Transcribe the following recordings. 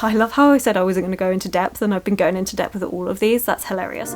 I love how I said I wasn't going to go into depth, and I've been going into depth with all of these. That's hilarious.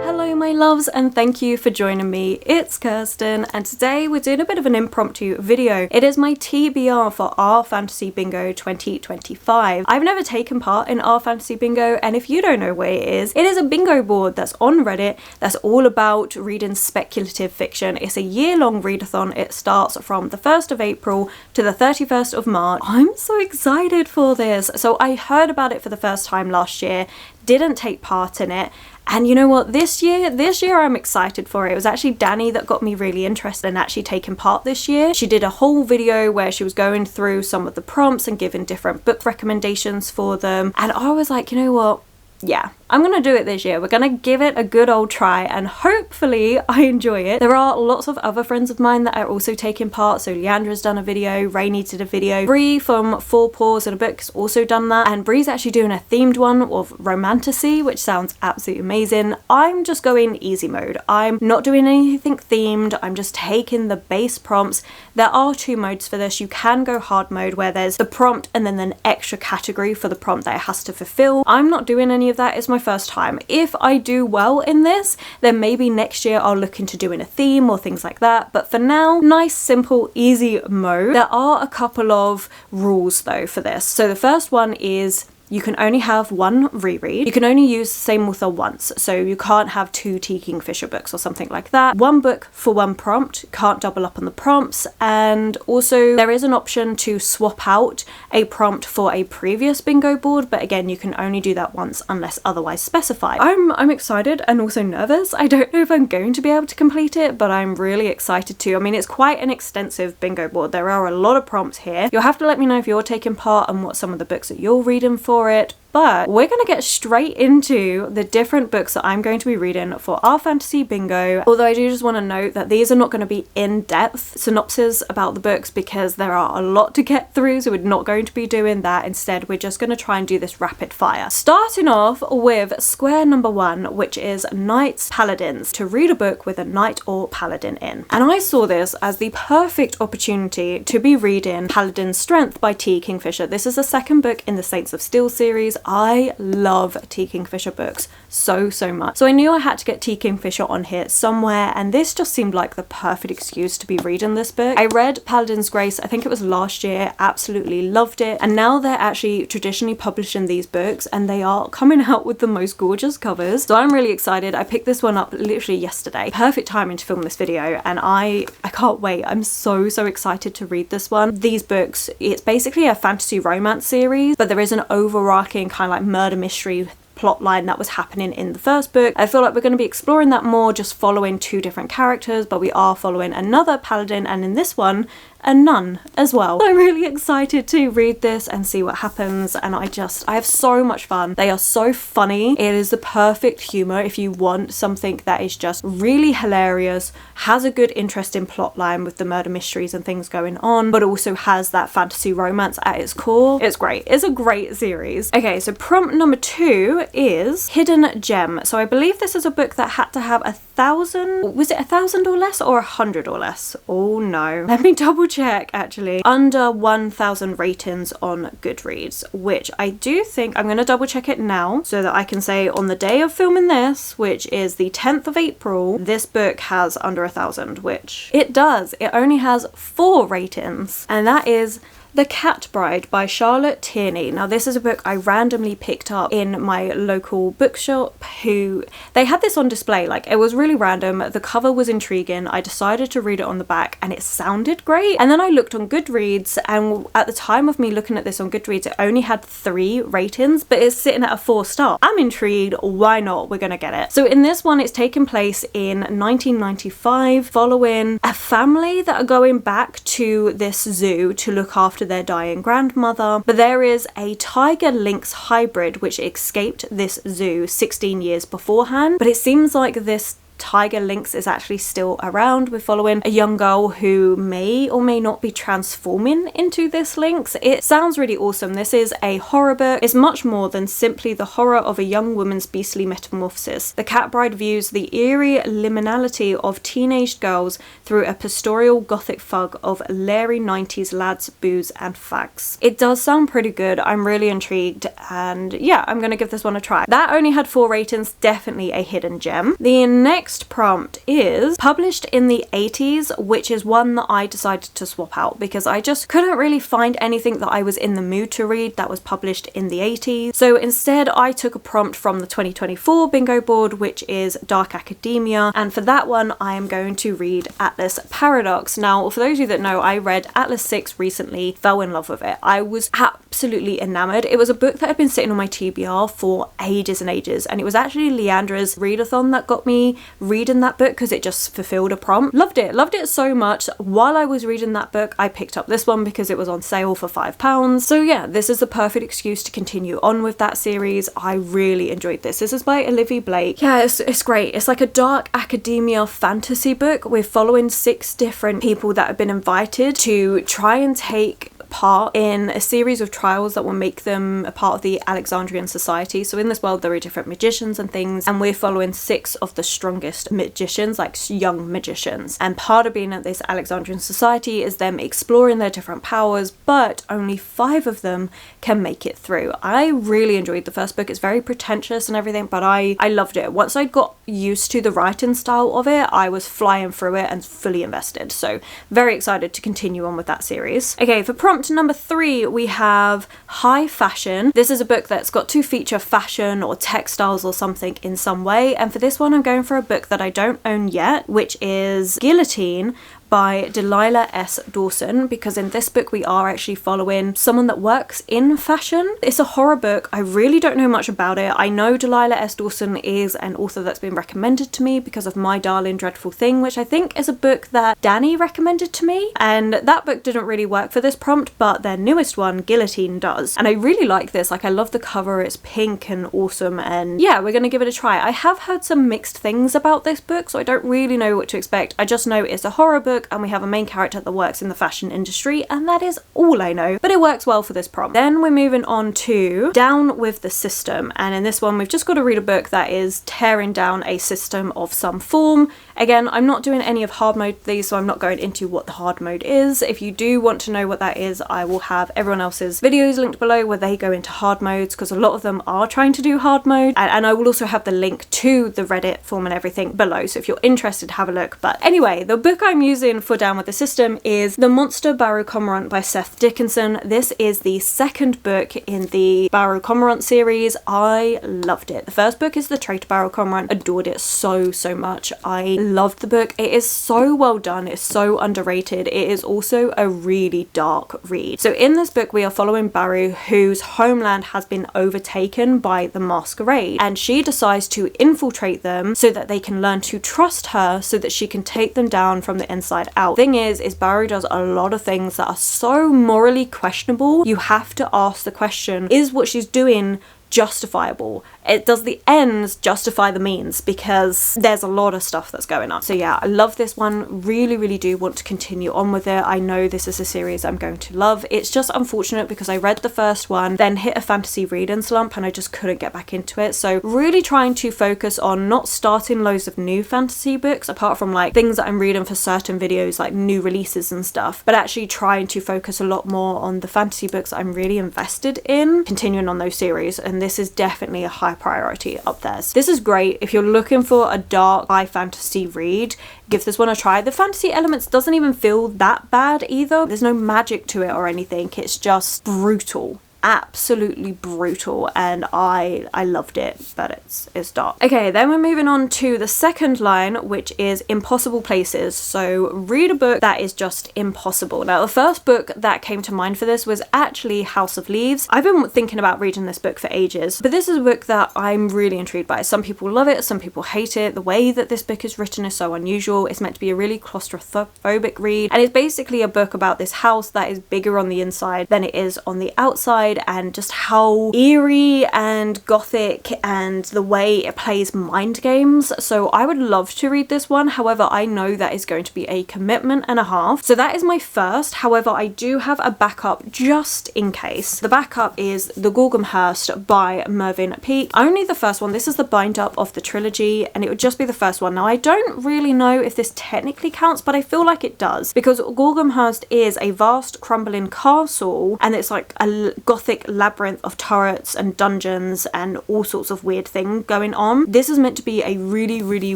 Hello my loves, and thank you for joining me. It's Kirsten, and today we're doing a bit of an impromptu video. It is my TBR for Our Fantasy Bingo 2025. I've never taken part in Our Fantasy Bingo, and if you don't know what it is a bingo board that's on Reddit that's all about reading speculative fiction. It's a year-long readathon. It starts from the 1st of April to the 31st of March. I'm so excited for this. So I heard about it for the first time last year, didn't take part in it. And you know what, this year I'm excited for it. It was actually Danny that got me really interested in actually taking part this year. She did a whole video where she was going through some of the prompts and giving different book recommendations for them. And I was like, you know what? Yeah, I'm gonna do it this year. We're gonna give it a good old try, and hopefully I enjoy it. There are lots of other friends of mine that are also taking part. So Leandra's done a video, Rainey did a video, Bree from Four Paws and a Book has also done that, and Bree's actually doing a themed one of romantasy, which sounds absolutely amazing. I'm just going easy mode. I'm not doing anything themed. I'm just taking the base prompts. There are two modes for this. You can go hard mode, where there's the prompt and then an extra category for the prompt that it has to fulfill. I'm not doing any of that. It's my first time. If I do well in this, then maybe next year I'll look into doing a theme or things like that. But for now, nice, simple, easy mode. There are a couple of rules though for this. So the first one is you can only have one reread. You can only use the same author once, so you can't have two T. Kingfisher books or something like that. One book for one prompt, can't double up on the prompts, and also there is an option to swap out a prompt for a previous bingo board, but again, you can only do that once unless otherwise specified. I'm excited and also nervous. I don't know if I'm going to be able to complete it, but I'm really excited to. I mean, it's quite an extensive bingo board. There are a lot of prompts here. You'll have to let me know if you're taking part and what some of the books that you're reading for it, but we're going to get straight into the different books that I'm going to be reading for Our Fantasy Bingo. Although I do just want to note that these are not going to be in-depth synopses about the books because there are a lot to get through, so we're not going to be doing that. Instead, we're just going to try and do this rapid fire. Starting off with square number 1, which is Knights Paladins, to read a book with a knight or paladin in. And I saw this as the perfect opportunity to be reading Paladin's Strength by T. Kingfisher. This is the second book in the Saints of Steel series. I love T. Kingfisher books so much. So I knew I had to get T. Kingfisher on here somewhere, and this just seemed like the perfect excuse to be reading this book. I read Paladin's Grace, I think it was last year, absolutely loved it, and now they're actually traditionally publishing these books and they are coming out with the most gorgeous covers. So I'm really excited. I picked this one up literally yesterday. Perfect timing to film this video, and I can't wait. I'm so excited to read this one. These books, it's basically a fantasy romance series, but there is an overarching kind of like murder mystery plot line that was happening in the first book. I feel like we're going to be exploring that more, just following two different characters, but we are following another paladin, and in this one a nun as well. I'm really excited to read this and see what happens, and I have so much fun. They are so funny. It is the perfect humor if you want something that is just really hilarious, has a good interesting plot line with the murder mysteries and things going on, but also has that fantasy romance at its core. It's great. It's a great series. Okay, so prompt number 2 is Hidden Gem. So I believe this is a book that had to have 1,000, was it 1,000 or less, or 100 or less? Oh no. Let me double check actually. Under 1,000 ratings on Goodreads, which I do think, I'm going to double check it now so that I can say on the day of filming this, which is the 10th of April, this book has under 1,000, which it does. It only has 4 ratings, and that is The Cat Bride by Charlotte Tierney. Now this is a book I randomly picked up in my local bookshop. They had this on display, like it was really random. The cover was intriguing. I decided to read it on the back and it sounded great. And then I looked on Goodreads, and at the time of me looking at this on Goodreads, it only had 3 ratings, but it's sitting at a 4-star. I'm intrigued. Why not? We're gonna get it. So in this one, it's taken place in 1995, following a family that are going back to this zoo to look after their dying grandmother, but there is a tiger lynx hybrid which escaped this zoo 16 years beforehand, but it seems like this tiger lynx is actually still around. We're following a young girl who may or may not be transforming into this lynx. It sounds really awesome. This is a horror book. It's much more than simply the horror of a young woman's beastly metamorphosis. The Cat Bride views the eerie liminality of teenage girls through a pastoral gothic fug of leery 90s lads, booze and fags. It does sound pretty good. I'm really intrigued, and yeah, I'm gonna give this one a try. That only had 4 ratings, definitely a hidden gem. The next prompt is published in the 80s, which is one that I decided to swap out because I just couldn't really find anything that I was in the mood to read that was published in the 80s. So instead I took a prompt from the 2024 bingo board, which is dark academia, and for that one I am going to read Atlas Paradox. Now, for those of you that know, I read Atlas 6 recently, fell in love with it. I was absolutely enamored. It was a book that had been sitting on my TBR for ages and ages, and it was actually Leandra's readathon that got me reading that book because it just fulfilled a prompt. Loved it so much. While I was reading that book, I picked up this one because it was on sale for £5. So yeah, this is the perfect excuse to continue on with that series. I really enjoyed this. This is by Olivia Blake. Yeah, it's great. It's like a dark academia fantasy book. We're following 6 different people that have been invited to try and take part in a series of trials that will make them a part of the Alexandrian society. So in this world there are different magicians and things, and we're following 6 of the strongest magicians, like young magicians, and part of being at this Alexandrian society is them exploring their different powers, but only 5 of them can make it through. I really enjoyed the first book. It's very pretentious and everything, but I loved it. Once I got used to the writing style of it, I was flying through it and fully invested, so very excited to continue on with that series. Okay, for prompt number 3 we have High Fashion. This is a book that's got to feature fashion or textiles or something in some way, and for this one I'm going for a book that I don't own yet, which is Guillotine by Delilah S. Dawson, because in this book we are actually following someone that works in fashion. It's a horror book. I really don't know much about it. I know Delilah S. Dawson is an author that's been recommended to me because of My Darling Dreadful Thing, which I think is a book that Danny recommended to me, and that book didn't really work for this prompt, but their newest one, Guillotine, does. And I really like this. Like, I love the cover. It's pink and awesome, and yeah, we're gonna give it a try. I have heard some mixed things about this book, so I don't really know what to expect. I just know it's a horror book and we have a main character that works in the fashion industry, and that is all I know, but it works well for this prompt. Then we're moving on to Down with the System, and in this one we've just got to read a book that is tearing down a system of some form. Again, I'm not doing any of hard mode these, so I'm not going into what the hard mode is. If you do want to know what that is, I will have everyone else's videos linked below where they go into hard modes, because a lot of them are trying to do hard mode, and I will also have the link to the Reddit form and everything below, so if you're interested, have a look. But anyway, the book I'm using for Down with the System is The Monster Barrow Cormorant by Seth Dickinson. This is the 2nd book in the Barrow Cormorant series. I loved it. The first book is The Traitor Barrow Cormorant. Adored it so much. I loved the book. It is so well done. It's so underrated. It is also a really dark read. So in this book we are following Barrow, whose homeland has been overtaken by the Masquerade, and she decides to infiltrate them so that they can learn to trust her, so that she can take them down from the inside out. Thing is Barrow does a lot of things that are so morally questionable. You have to ask the question, is what she's doing justifiable? Does the ends justify the means? Because there's a lot of stuff that's going on. So yeah, I love this one. Really do want to continue on with it. I know this is a series I'm going to love. It's just unfortunate because I read the first one, then hit a fantasy reading slump, and I just couldn't get back into it. So really trying to focus on not starting loads of new fantasy books, apart from like things that I'm reading for certain videos, like new releases and stuff, but actually trying to focus a lot more on the fantasy books I'm really invested in, continuing on those series, and this is definitely a high priority up there. So this is great if you're looking for a dark high fantasy read. Give this one a try. The fantasy elements doesn't even feel that bad either. There's no magic to it or anything. It's just brutal. Absolutely brutal, and I loved it, but it's dark. Okay, then we're moving on to the second line, which is Impossible Places. So read a book that is just impossible. Now, the first book that came to mind for this was actually House of Leaves. I've been thinking about reading this book for ages, but this is a book that I'm really intrigued by. Some people love it, some people hate it. The way that this book is written is so unusual. It's meant to be a really claustrophobic read, and it's basically a book about this house that is bigger on the inside than it is on the outside, side and just how eerie and gothic and the way it plays mind games. So I would love to read this one. However, I know that is going to be a commitment and a half. So that is my first. However, I do have a backup just in case. The backup is The Gorgonhurst by Mervyn Peake. Only the first one. This is the bind up of the trilogy and it would just be the first one. Now I don't really know if this technically counts, but I feel like it does because Gorgonhurst is a vast crumbling castle and it's like a gothic labyrinth of turrets and dungeons and all sorts of weird things going on. This is meant to be a really, really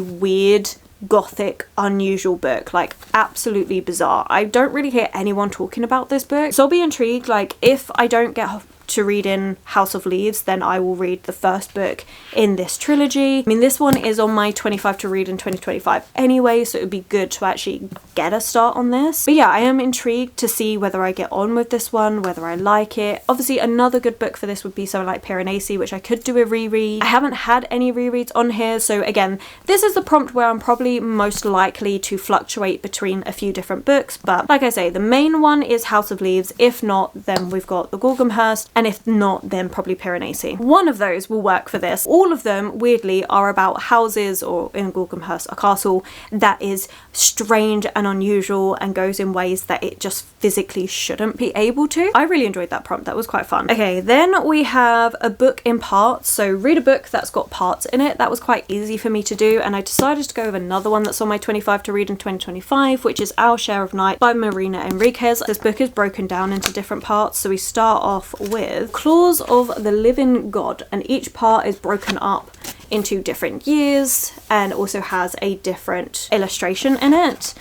weird, gothic, unusual book, like absolutely bizarre. I don't really hear anyone talking about this book, so I'll be intrigued. Like if I don't get to read in House of Leaves, then I will read the first book in this trilogy. I mean, this one is on my 25 to read in 2025 anyway, so it would be good to actually get a start on this. But yeah, I am intrigued to see whether I get on with this one, whether I like it. Obviously, another good book for this would be something like Piranesi, which I could do a reread. I haven't had any rereads on here, so again, this is the prompt where I'm probably most likely to fluctuate between a few different books. But like I say, the main one is House of Leaves. If not, then we've got The Gorgonhurst, and if not, then probably Piranesi. One of those will work for this. All of them, weirdly, are about houses, or in Gorgonhurst, a castle that is strange and unusual and goes in ways that it just physically shouldn't be able to. I really enjoyed that prompt. That was quite fun. Okay, then we have a book in parts. So read a book that's got parts in it. That was quite easy for me to do, and I decided to go with another one that's on my 25 to read in 2025, which is Our Share of Night by Marina Enriquez. This book is broken down into different parts. So we start off with Claws of the Living God, and each part is broken up into different years and also has a different illustration in it.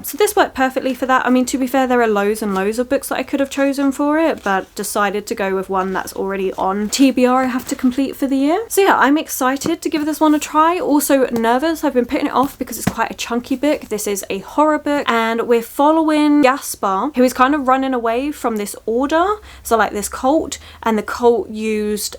So this worked perfectly for that. I mean, to be fair, there are loads and loads of books that I could have chosen for it, but decided to go with one that's already on TBR I have to complete for the year. So yeah, I'm excited to give this one a try. Also nervous, I've been putting it off because it's quite a chunky book. This is a horror book and we're following Gaspar, who is kind of running away from this order, so like this cult, and the cult used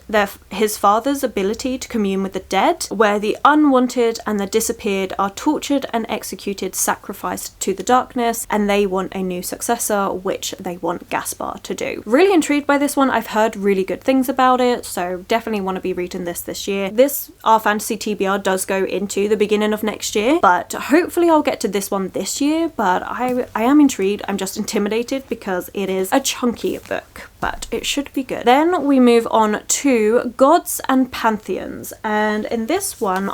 his father's ability to commune with the dead, where the unwanted and the disappeared are tortured and executed, sacrificed to the darkness, and they want a new successor, which they want Gaspar to do. Really intrigued by this one. I've heard really good things about it, so definitely want to be reading this year. This Our Fantasy TBR does go into the beginning of next year, but hopefully I'll get to this one this year. But I am intrigued. I'm just intimidated because it is a chunky book, but it should be good. Then we move on to Gods and Pantheons, and in this one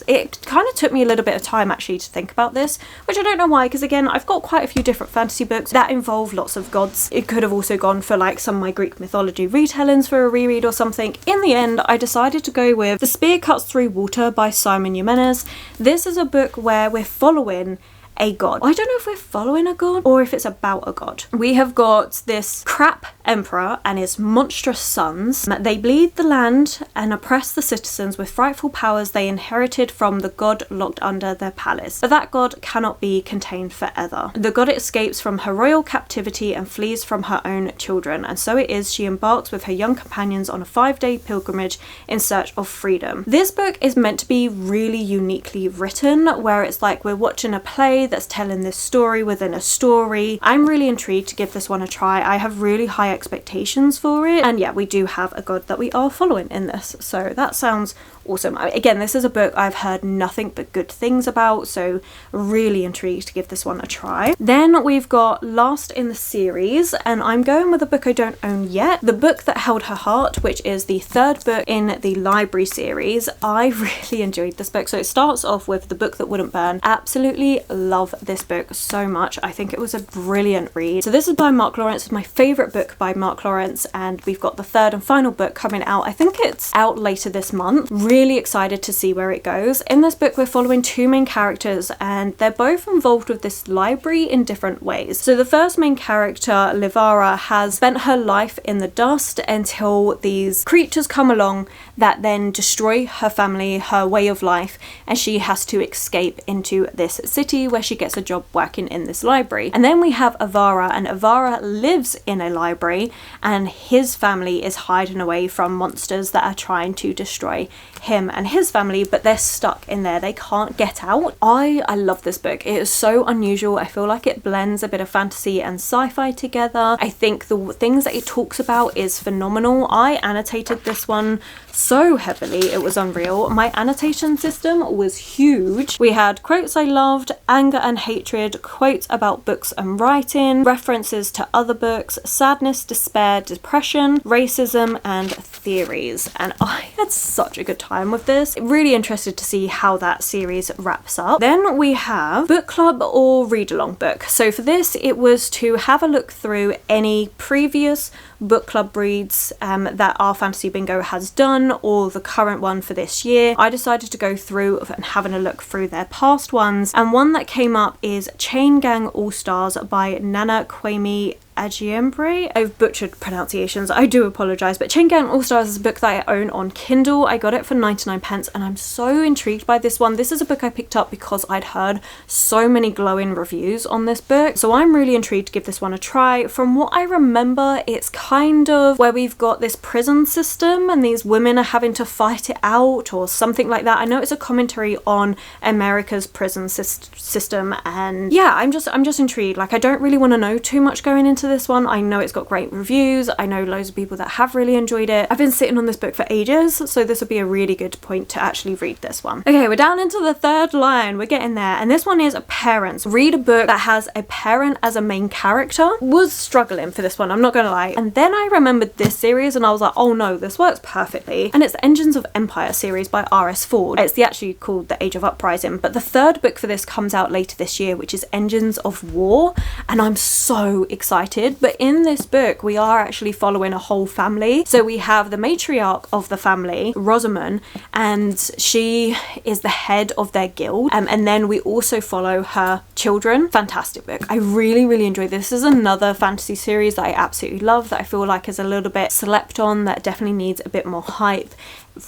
it kind of took me a little bit of time actually to think about this, which I don't know why, because again, I've got quite a few different fantasy books that involve lots of gods. It could have also gone for like some of my Greek mythology retellings for a reread or something. In the end, I decided to go with The Spear Cuts Through Water by Simon Jimenez. This is a book where we're following a god. I don't know if we're following a god or if it's about a god. We have got this crap emperor and his monstrous sons. They bleed the land and oppress the citizens with frightful powers they inherited from the god locked under their palace. But that god cannot be contained forever. The god escapes from her royal captivity and flees from her own children, and so it is she embarks with her young companions on a 5-day pilgrimage in search of freedom. This book is meant to be really uniquely written, where it's like we're watching a play that's telling this story within a story. I'm really intrigued to give this one a try. I have really high expectations for it, and yeah, we do have a god that we are following in this, so that sounds awesome. Again, this is a book I've heard nothing but good things about, so really intrigued to give this one a try. Then we've got last in the series, and I'm going with a book I don't own yet, The Book That Held Her Heart, which is the third book in the library series. I really enjoyed this book. So it starts off with The Book That Wouldn't Burn. Absolutely love this book so much. I think it was a brilliant read. So this is by Mark Lawrence. It's my favourite book by Mark Lawrence, and we've got the third and final book coming out. I think it's out later this month. Really excited to see where it goes. In this book, we're following two main characters, and they're both involved with this library in different ways. So the first main character, Livara, has spent her life in the dust until these creatures come along that then destroy her family, her way of life, and she has to escape into this city where she gets a job working in this library. And then we have Avara, and Avara lives in a library, and his family is hiding away from monsters that are trying to destroy him and his family, but they're stuck in there. They can't get out. I love this book. It is so unusual. I feel like it blends a bit of fantasy and sci-fi together. I think the things that it talks about is phenomenal. I annotated this one so heavily, it was unreal. My annotation system was huge. We had quotes I loved, anger and hatred, quotes about books and writing, references to other books, sadness, despair, depression, racism, and theories. And I had such a good time with this. Really interested to see how that series wraps up. Then we have book club or read along book. So for this, it was to have a look through any previous book club reads that our Fantasy Bingo has done, or the current one for this year. I decided to go through and having a look through their past ones, and one that came up is Chain Gang All Stars by Nana Kwame Ajiembre. I've butchered pronunciations, I do apologise, but Chain Gang All Stars is a book that I own on Kindle. I got it for 99 pence and I'm so intrigued by this one. This is a book I picked up because I'd heard so many glowing reviews on this book, so I'm really intrigued to give this one a try. From what I remember, it's kind of where we've got this prison system and these women are having to fight it out or something like that. I know it's a commentary on America's prison system, and yeah, I'm just intrigued. Like, I don't really want to know too much going into this one. I know it's got great reviews. I know loads of people that have really enjoyed it. I've been sitting on this book for ages, so this will be a really good point to actually read this one. Okay, we're down into the third line. We're getting there, and this one is parents. Read a book that has a parent as a main character. Was struggling for this one, I'm not gonna lie. And then I remembered this series and I was like, oh no, this works perfectly. And it's the Engines of Empire series by R.S. Ford. It's actually called The Age of Uprising, but the third book for this comes out later this year, which is Engines of War, and I'm so excited. But in this book, we are actually following a whole family. So we have the matriarch of the family, Rosamund, and she is the head of their guild. And then we also follow her children. Fantastic book. I really enjoyed this. This is another fantasy series that I absolutely love, that I feel like is a little bit slept on, that definitely needs a bit more hype.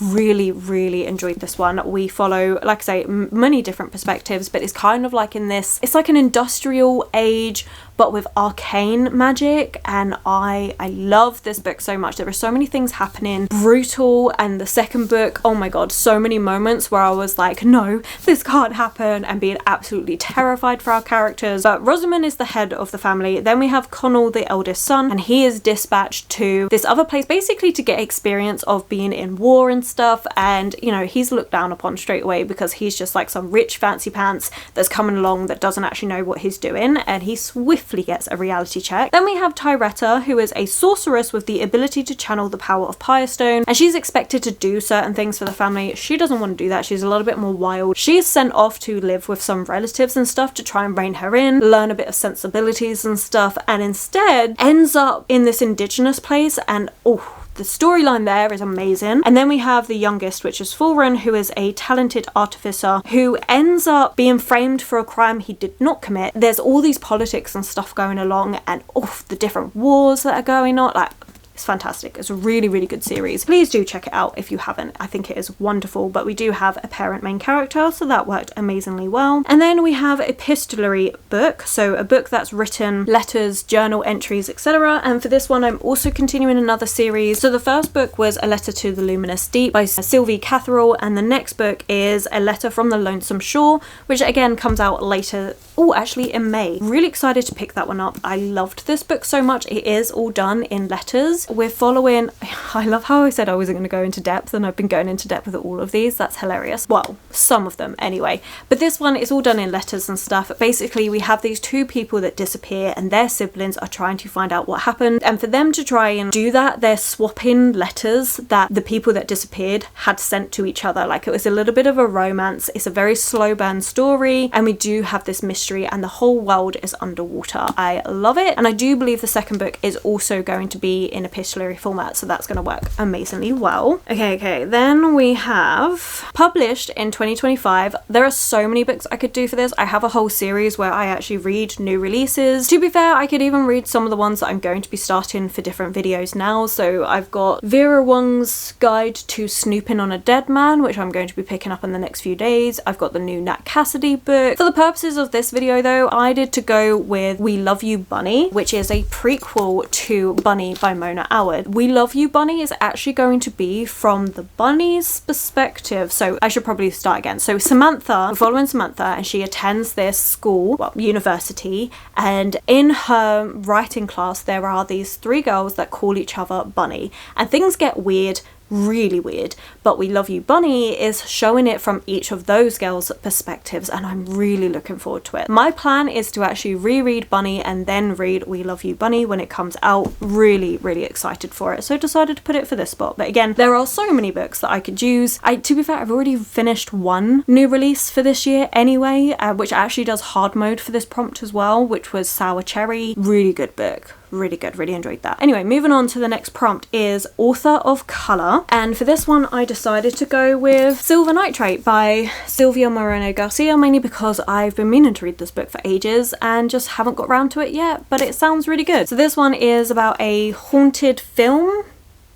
Really enjoyed this one. We follow, like I say, many different perspectives, but it's kind of like in this, it's like an industrial age but with arcane magic, and I love this book so much. There are so many things happening, brutal, and the second book, oh my god, so many moments where I was like, no, this can't happen, and being absolutely terrified for our characters. But Rosamund is the head of the family. Then we have Connell, the eldest son, and he is dispatched to this other place basically to get experience of being in war and stuff, and you know, he's looked down upon straight away because he's just like some rich fancy pants that's coming along that doesn't actually know what he's doing, and he swiftly gets a reality check. Then we have Tyretta, who is a sorceress with the ability to channel the power of Firestone, and she's expected to do certain things for the family. She doesn't want to do that. She's a little bit more wild. She's sent off to live with some relatives and stuff to try and rein her in, learn a bit of sensibilities and stuff, and instead ends up in this indigenous place, and oh, the storyline there is amazing. And then we have the youngest, which is Fulren, who is a talented artificer who ends up being framed for a crime he did not commit. There's all these politics and stuff going along, and the different wars that are going on. Like, it's fantastic. It's a really good series. Please do check it out if you haven't. I think it is wonderful, but we do have a parent main character, so that worked amazingly well. And then we have epistolary book, so a book that's written letters, journal entries, etc. And for this one, I'm also continuing another series. So the first book was A Letter to the Luminous Deep by Sylvie Catherall, and the next book is A Letter from the Lonesome Shore, which again comes out later, actually in May. Really excited to pick that one up. I loved this book so much. It is all done in letters. We're following, I love how I said I wasn't going to go into depth, and I've been going into depth with all of these. That's hilarious. Well, some of them anyway. But this one is all done in letters and stuff. Basically, we have these two people that disappear, and their siblings are trying to find out what happened. And for them to try and do that, they're swapping letters that the people that disappeared had sent to each other. Like, it was a little bit of a romance. It's a very slow burn story, and we do have this mystery, and the whole world is underwater. I love it, and I do believe the second book is also going to be in epistolary format, so that's going to work amazingly well. Okay, then we have published in 2025. There are so many books I could do for this. I have a whole series where I actually read new releases. To be fair, I could even read some of the ones that I'm going to be starting for different videos now. So I've got Vera Wong's Guide to Snooping on a Dead Man, which I'm going to be picking up in the next few days. I've got the new Nat Cassidy book. For the purposes of this video though, I did to go with We Love You Bunny, which is a prequel to Bunny by Mona hour. We Love You Bunny is actually going to be from the bunny's perspective. So I should probably start again. So Samantha, we're following Samantha, and she attends this school, well, university, and in her writing class there are these 3 girls that call each other Bunny, and things get weird, really weird, but We Love You Bunny is showing it from each of those girls' perspectives, and I'm really looking forward to it. My plan is to actually reread Bunny and then read We Love You Bunny when it comes out. Really excited for it, so decided to put it for this spot. But again, there are so many books that I could use. To be fair, I've already finished one new release for this year anyway, which actually does hard mode for this prompt as well, which was Sour Cherry. Really good book. Really good, really enjoyed that. Anyway, moving on to the next prompt is Author of Colour, and for this one I decided to go with Silver Nitrate by Silvia Moreno Garcia, mainly because I've been meaning to read this book for ages and just haven't got around to it yet, but it sounds really good. So this one is about a haunted film,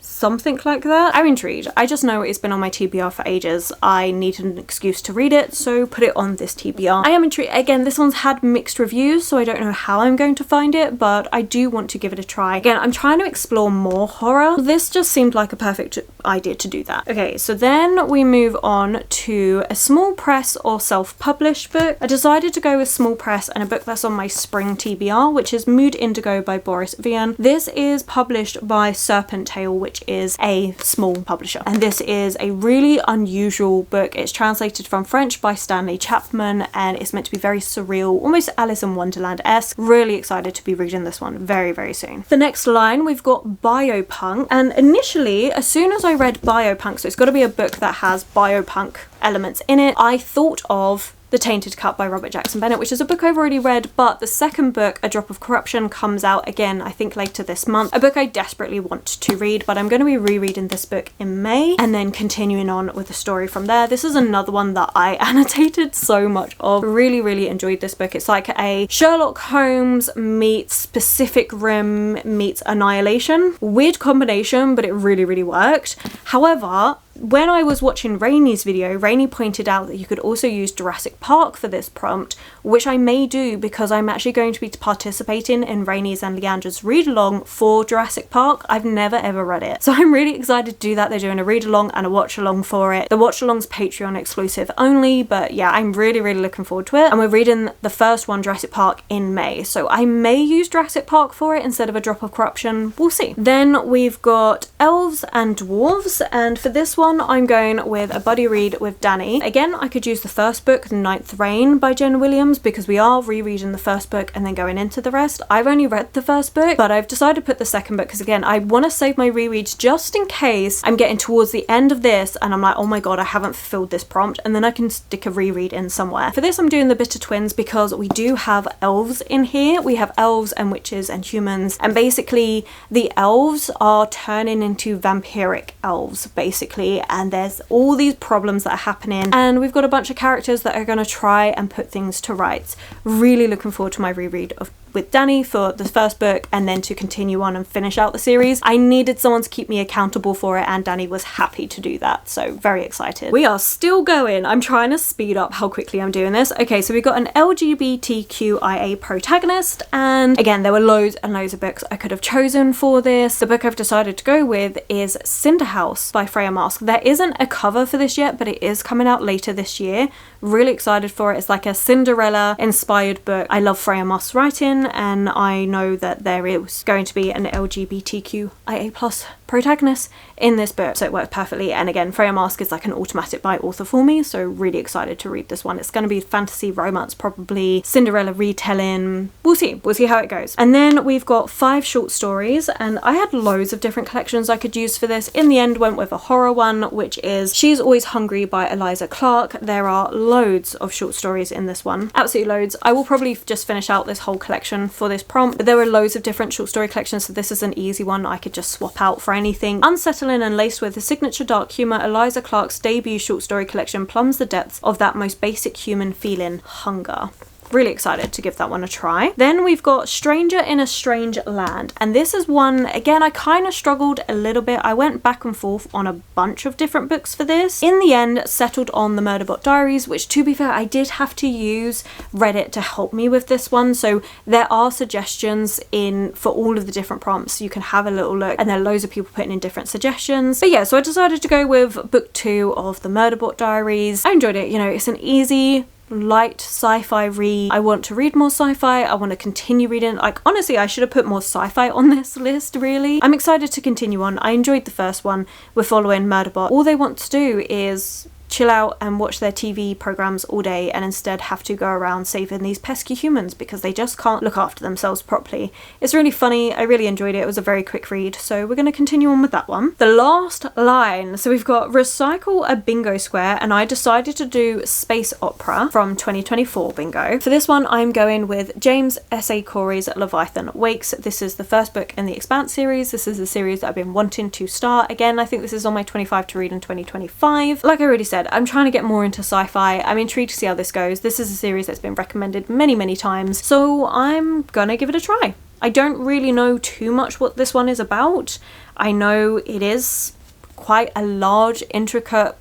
something like that. I'm intrigued. I just know it's been on my TBR for ages. I need an excuse to read it, so put it on this TBR. I am intrigued. Again, this one's had mixed reviews, so I don't know how I'm going to find it, but I do want to give it a try. Again, I'm trying to explore more horror. This just seemed like a perfect idea to do that. Okay, so then we move on to a small press or self-published book. I decided to go with small press and a book that's on my spring TBR, which is Mood Indigo by Boris Vian. This is published by Serpent Tail, which is a small publisher, and this is a really unusual book. It's translated from French by Stanley Chapman, and it's meant to be very surreal, almost Alice in Wonderland-esque. Really excited to be reading this one very soon. The next line, we've got Biopunk, and initially, as soon as I read Biopunk, so it's got to be a book that has biopunk elements in it, I thought of The Tainted Cup by Robert Jackson Bennett, which is a book I've already read, but the second book, A Drop of Corruption, comes out again, I think later this month. A book I desperately want to read, but I'm going to be rereading this book in May and then continuing on with the story from there. This is another one that I annotated so much of. Really enjoyed this book. It's like a Sherlock Holmes meets Pacific Rim meets Annihilation. Weird combination, but it really worked. However, when I was watching Rainy's video, Rainy pointed out that you could also use Jurassic Park for this prompt, which I may do because I'm actually going to be participating in Rainy's and Leandra's read-along for Jurassic Park. I've never ever read it, so I'm really excited to do that. They're doing a read-along and a watch-along for it. The watch-along's Patreon exclusive only, but yeah, I'm really looking forward to it. And we're reading the first one, Jurassic Park, in May, so I may use Jurassic Park for it instead of A Drop of Corruption. We'll see. Then we've got Elves and Dwarves, and for this one I'm going with a buddy read with Danny. Again, I could use the first book, The Ninth Reign by Jen Williams, because we are rereading the first book and then going into the rest. I've only read the first book, but I've decided to put the second book because again, I want to save my rereads just in case I'm getting towards the end of this and I'm like, oh my god, I haven't fulfilled this prompt, and then I can stick a reread in somewhere. For this I'm doing the Bitter Twins because we do have elves in here. We have elves and witches and humans, and basically the elves are turning into vampiric elves basically, and there's all these problems that are happening, and we've got a bunch of characters that are going to try and put things to rights. Really looking forward to my reread with Danny for the first book and then to continue on and finish out the series. I needed someone to keep me accountable for it, and Danny was happy to do that, so very excited. We are still going. I'm trying to speed up how quickly I'm doing this. Okay, so we got an LGBTQIA protagonist, and again, there were loads and loads of books I could have chosen for this. The book I've decided to go with is Cinder House by Freya Marske. There isn't a cover for this yet, but it is coming out later this year. Really excited for it. It's like a Cinderella inspired book. I love Freya Marke's writing, and I know that there is going to be an LGBTQIA plus protagonist in this book, so it worked perfectly. And again, Freya Marske is like an automatic buy author for me, so really excited to read this one. It's going to be fantasy romance, probably Cinderella retelling. We'll see how it goes. And then we've got 5 short stories, and I had loads of different collections I could use for this. In the end, went with a horror one, which is She's Always Hungry by Eliza Clark. There are loads of short stories in this one, absolutely loads. I will probably just finish out this whole collection for this prompt, but there are loads of different short story collections, so this is an easy one I could just swap out for anything. Unsettling and laced with the signature dark humour, Eliza Clark's debut short story collection plumbs the depths of that most basic human feeling, hunger. really excited to give that one a try. Then we've got Stranger in a Strange Land, and this is one, again, I kind of struggled a little bit. I went back and forth on a bunch of different books for this. In the end, settled on the Murderbot Diaries, which, to be fair, I did have to use Reddit to help me with this one, so there are suggestions in for all of the different prompts. You can have a little look, and there are loads of people putting in different suggestions. But yeah, so I decided to go with book 2 of the Murderbot Diaries. I enjoyed it. You know, it's an easy, light sci-fi read. I want to read more sci-fi. I want to continue reading. Like, honestly, I should have put more sci-fi on this list, really. I'm excited to continue on. I enjoyed the first one. We're following Murderbot. All they want to do is chill out and watch their TV programs all day, and instead have to go around saving these pesky humans because they just can't look after themselves properly. It's really funny. I really enjoyed it. It was a very quick read, so we're going to continue on with that one. The Last Line. So we've got Recycle a Bingo Square, and I decided to do Space Opera from 2024 bingo. For this one, I'm going with James S.A. Corey's Leviathan Wakes. This is the first book in the Expanse series. This is a series that I've been wanting to start. Again, I think this is on my 25 to read in 2025. Like I already said, I'm trying to get more into sci-fi. I'm intrigued to see how this goes. This is a series that's been recommended many times, so I'm gonna give it a try. I don't really know too much what this one is about. I know it is quite a large, intricate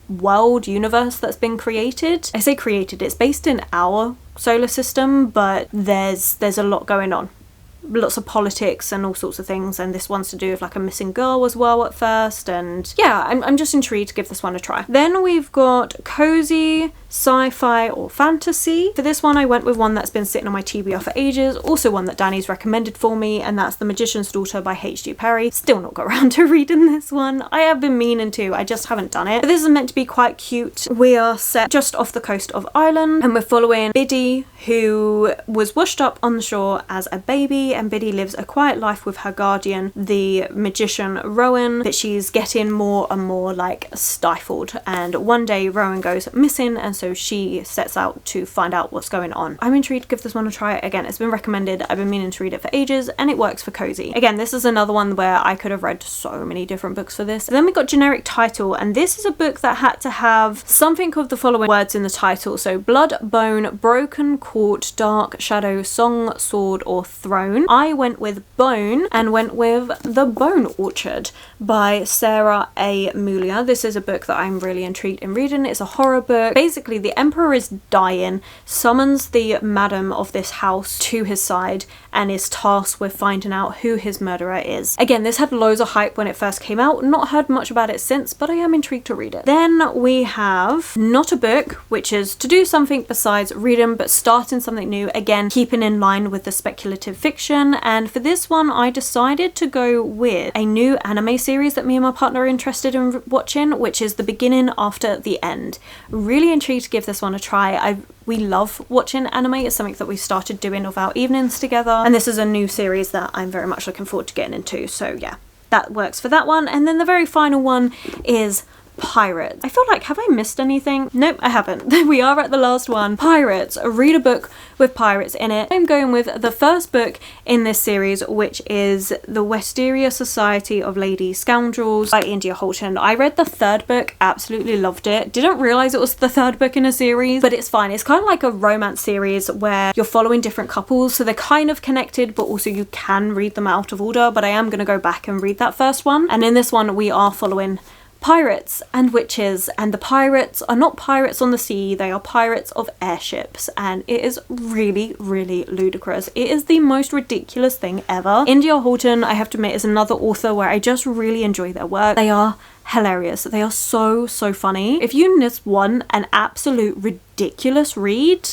world universe that's been created. I say created, it's based in our solar system, but there's a lot going on. Lots of politics and all sorts of things, and this one's to do with like a missing girl as well at first, and yeah, I'm just intrigued to give this one a try. Then we've got Cozy, Sci-Fi or Fantasy. For this one, I went with one that's been sitting on my TBR for ages, also one that Danny's recommended for me, and that's The Magician's Daughter by H.G. Perry. Still not got around to reading this one. I have been meaning to, I just haven't done it. But this is meant to be quite cute. We are set just off the coast of Ireland, and we're following Biddy, who was washed up on the shore as a baby, and Biddy lives a quiet life with her guardian, the magician Rowan, but she's getting more and more like stifled, and one day Rowan goes missing, and so she sets out to find out what's going on. I'm intrigued to give this one a try. Again, it's been recommended. I've been meaning to read it for ages, and it works for cozy. Again, this is another one where I could have read so many different books for this. And then we got Generic Title, and this is a book that had to have something of the following words in the title. So Blood, Bone, Broken Court, Dark, Shadow, Song, Sword or Throne. I went with Bone and went with The Bone Orchard by Sarah A. Mulia. This is a book that I'm really intrigued in reading. It's a horror book. Basically, the emperor is dying, summons the madam of this house to his side, and is tasked with finding out who his murderer is. Again, this had loads of hype when it first came out. Not heard much about it since, but I am intrigued to read it. Then we have Not a Book, which is to do something besides reading, but starting something new. Again, keeping in line with the speculative fiction. And for this one, I decided to go with a new anime series that me and my partner are interested in watching, which is The Beginning After the End. Really intrigued to give this one a try. We love watching anime. It's something that we started doing of our evenings together, and this is a new series that I'm very much looking forward to getting into, so yeah, that works for that one. And then the very final one is Pirates. I feel like, have I missed anything? Nope, I haven't. We are at the last one. Pirates. Read a book with pirates in it. I'm going with the first book in this series, which is The Wisteria Society of Lady Scoundrels by India Holton. I read the third book, absolutely loved it. Didn't realise it was the third book in a series, but it's fine. It's kind of like a romance series where you're following different couples, so they're kind of connected, but also you can read them out of order, but I am going to go back and read that first one. And in this one, we are following pirates and witches, and the pirates are not pirates on the sea, they are pirates of airships, and it is really ludicrous. It is the most ridiculous thing ever. India Holton, I have to admit, is another author where I just really enjoy their work. They are hilarious. They are so funny. If you just want an absolute ridiculous read,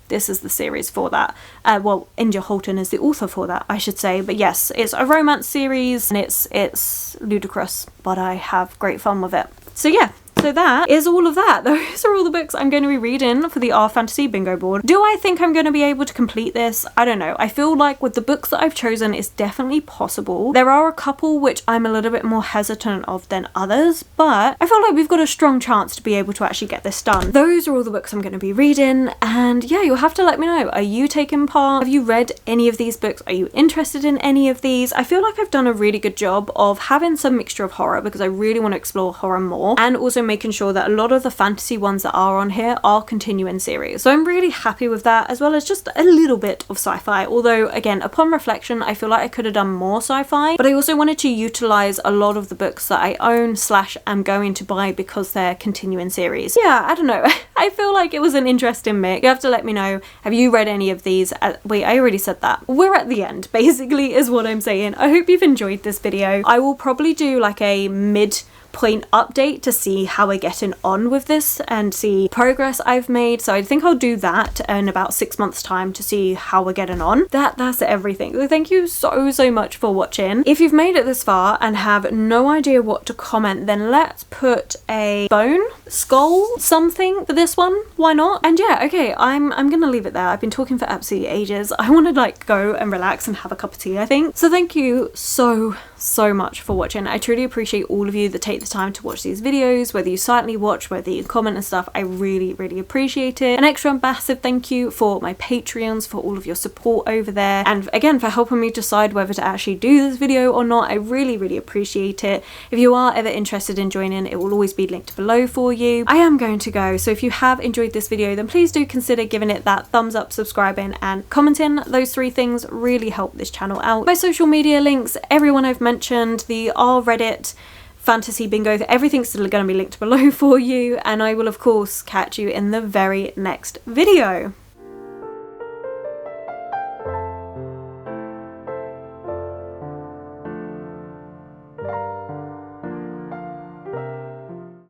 this is the series for that. Well, India Holton is the author for that, I should say. But yes, it's a romance series, and it's ludicrous, but I have great fun with it. So yeah, so that is all of that. Those are all the books I'm going to be reading for the R Fantasy bingo board. Do I think I'm going to be able to complete this? I don't know. I feel like with the books that I've chosen, it's definitely possible. There are a couple which I'm a little bit more hesitant of than others, but I feel like we've got a strong chance to be able to actually get this done. Those are all the books I'm going to be reading, and yeah, you'll have to let me know. Are you taking part? Have you read any of these books? Are you interested in any of these? I feel like I've done a really good job of having some mixture of horror, because I really want to explore horror more, and also making sure that a lot of the fantasy ones that are on here are continuing series. So I'm really happy with that, as well as just a little bit of sci-fi. Although, again, upon reflection, I feel like I could have done more sci-fi, but I also wanted to utilize a lot of the books that I own / am going to buy because they're continuing series. Yeah, I don't know. I feel like it was an interesting mix. You have to let me know, have you read any of these? Wait, I already said that. We're at the end, basically, is what I'm saying. I hope you've enjoyed this video. I will probably do like a midpoint update to see how we're getting on with this and see progress I've made. So I think I'll do that in about 6 months time to see how we're getting on. That's everything. So thank you so much for watching. If you've made it this far and have no idea what to comment, then let's put a bone, skull, something for this one. Why not? And yeah, okay, I'm gonna leave it there. I've been talking for absolutely ages. I want to like go and relax and have a cup of tea, I think. So thank you so much for watching. I truly appreciate all of you that take the time to watch these videos, whether you silently watch, whether you comment and stuff. I really appreciate it. An extra massive thank you for my Patreons, for all of your support over there, and again for helping me decide whether to actually do this video or not. I really appreciate it. If you are ever interested in joining, it will always be linked below for you. I am going to go, so if you have enjoyed this video, then please do consider giving it that thumbs up, subscribing and commenting. Those 3 things really help this channel out. My social media links, everyone I've mentioned, the Reddit, fantasy bingo, everything's still going to be linked below for you, and I will of course catch you in the very next video.